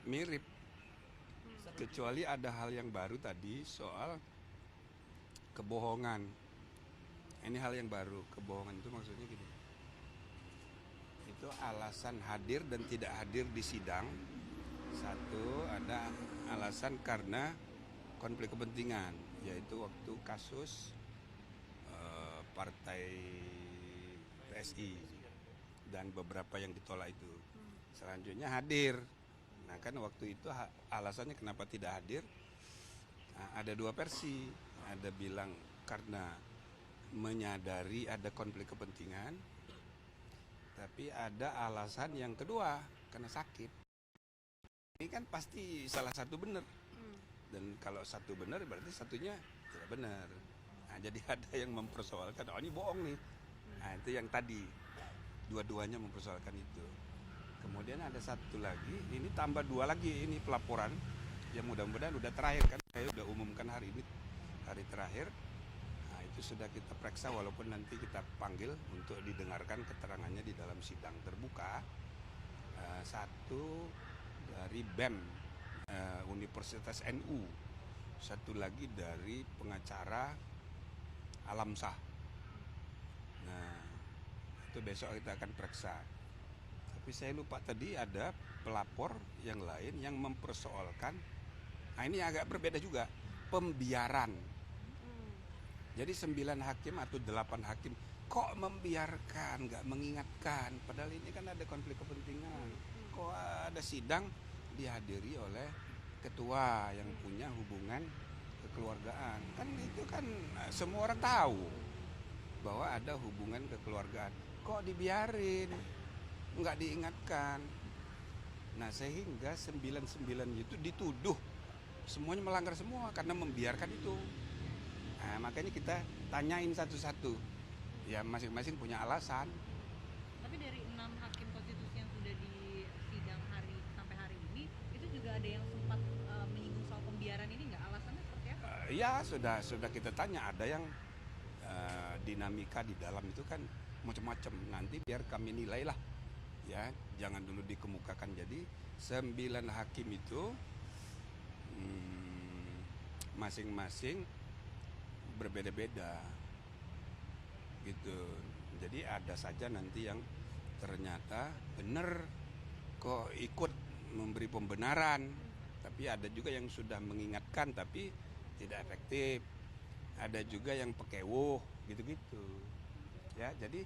mirip, kecuali ada hal yang baru tadi soal kebohongan. Ini hal yang baru, kebohongan itu maksudnya gini. Itu alasan hadir dan tidak hadir di sidang. Satu, ada alasan karena konflik kepentingan, yaitu waktu kasus partai PSI dan beberapa yang ditolak itu. Selanjutnya hadir. Nah kan waktu itu alasannya kenapa tidak hadir, ada dua versi. Ada bilang karena menyadari ada konflik kepentingan, tapi ada alasan yang kedua karena sakit. Ini kan pasti salah satu benar, dan kalau satu benar berarti satunya tidak benar. Nah, jadi ada yang mempersoalkan, oh ini bohong nih. Nah itu yang tadi, dua-duanya mempersoalkan itu. Kemudian ada satu lagi, ini tambah dua lagi, ini pelaporan yang mudah-mudahan udah terakhir kan, saya udah umumkan hari ini, hari terakhir. Nah itu sudah kita periksa, walaupun nanti kita panggil untuk didengarkan keterangannya di dalam sidang terbuka. Satu dari BEM Universitas NU, satu lagi dari pengacara Alamsah. Nah itu besok kita akan periksa. Tapi saya lupa tadi ada pelapor yang lain yang mempersoalkan. Nah ini agak berbeda juga, pembiaran. Jadi 9 hakim atau 8 hakim kok membiarkan, nggak mengingatkan, padahal ini kan ada konflik kepentingan. Kok ada sidang dihadiri oleh ketua yang punya hubungan kekeluargaan. Kan itu kan semua orang tahu bahwa ada hubungan kekeluargaan. Kok dibiarin, nggak diingatkan. Nah sehingga 99 itu dituduh semuanya melanggar semua karena membiarkan itu. Nah, makanya kita tanyain satu-satu, ya masing-masing punya alasan. Tapi dari 6 hakim konstitusi yang sudah di sidang sampai hari ini, itu juga ada yang sempat menyinggung soal pembiaran ini nggak? Alasannya seperti apa? Ya sudah kita tanya, ada yang dinamika di dalam itu kan macam-macam. Nanti biar kami nilai lah, ya jangan dulu dikemukakan. Jadi 9 hakim itu masing-masing berbeda-beda gitu. Jadi ada saja nanti yang ternyata benar kok ikut memberi pembenaran, tapi ada juga yang sudah mengingatkan tapi tidak efektif. Ada juga yang pekewuh gitu-gitu. Ya, jadi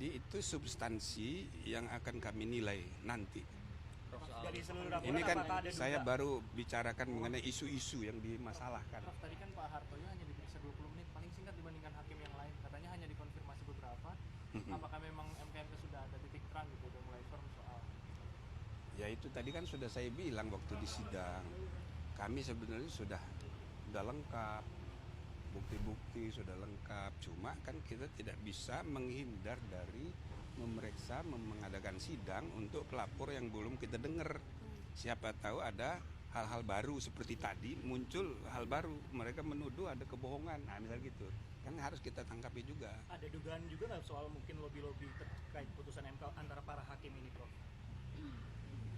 itu substansi yang akan kami nilai nanti. Dari seluruh laporan, ini kan saya duga? baru bicarakan mengenai isu-isu yang dimasalahkan. Prof, tadi kan Pak Hartoyo hanya diperiksa 20 menit, paling singkat dibandingkan hakim yang lain. Katanya hanya dikonfirmasi beberapa. Apakah memang MKMK sudah ada titik terang gitu, udah mulai firm soal? Ya itu tadi kan sudah saya bilang waktu di sidang. Kami sebenarnya sudah lengkap. Bukti-bukti sudah lengkap. Cuma kan kita tidak bisa menghindar dari memeriksa, mengadakan sidang untuk pelapor yang belum kita dengar. Siapa tahu ada hal-hal baru seperti tadi, muncul hal baru, mereka menuduh ada kebohongan, nah misal gitu kan harus kita tangkapi juga. Ada dugaan juga nggak soal mungkin lobby-lobby terkait putusan MK antara para hakim ini, Prof?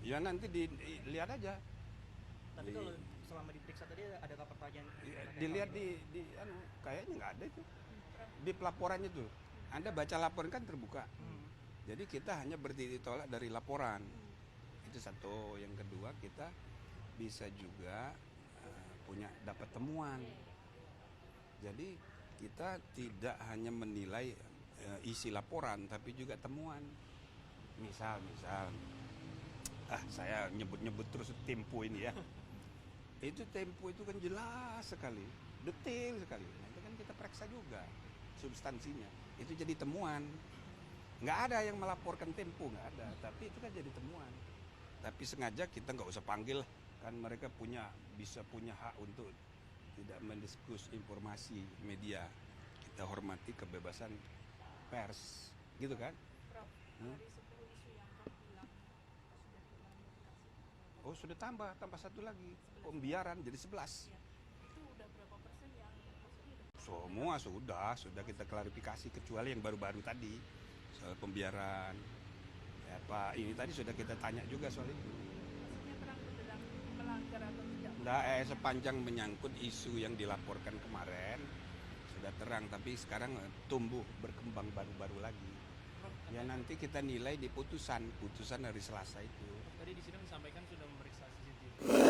Ya nanti dilihat aja. Tapi kalau selama diperiksa tadi adakah pertanyaan? Dilihat kayaknya nggak ada itu di pelaporannya tuh. Anda baca laporan kan terbuka. Jadi kita hanya berdiri tolak dari laporan. Itu satu. Yang kedua, kita bisa juga dapat temuan. Jadi kita tidak hanya menilai isi laporan, tapi juga temuan. Misal, saya nyebut terus Tempo ini ya. Itu Tempo itu kan jelas sekali, detail sekali. Nah, itu kan kita periksa juga substansinya. Itu jadi temuan. Nggak ada yang melaporkan Tempo, nggak ada. Tapi itu kan jadi temuan. Tapi sengaja kita nggak usah panggil, kan mereka bisa punya hak untuk tidak mendiskus informasi media. Kita hormati kebebasan pers, gitu kan? Prof, dari 10 isu yang Prof bilang sudah diklarifikasi. Oh sudah tambah satu lagi, pembiaran jadi 11. Ya. Itu udah berapa persen yang maksudnya Semua sudah kita klarifikasi, kecuali yang baru-baru tadi soal pembiaran. Ya Pak, ini tadi sudah kita tanya juga soal itu. maksudnya terang benderang Sepanjang menyangkut isu yang dilaporkan kemarin sudah terang, tapi sekarang tumbuh berkembang baru-baru lagi. Ya nanti kita nilai di putusan hari Selasa itu. Tadi di sidang disampaikan sudah memeriksa CCTV.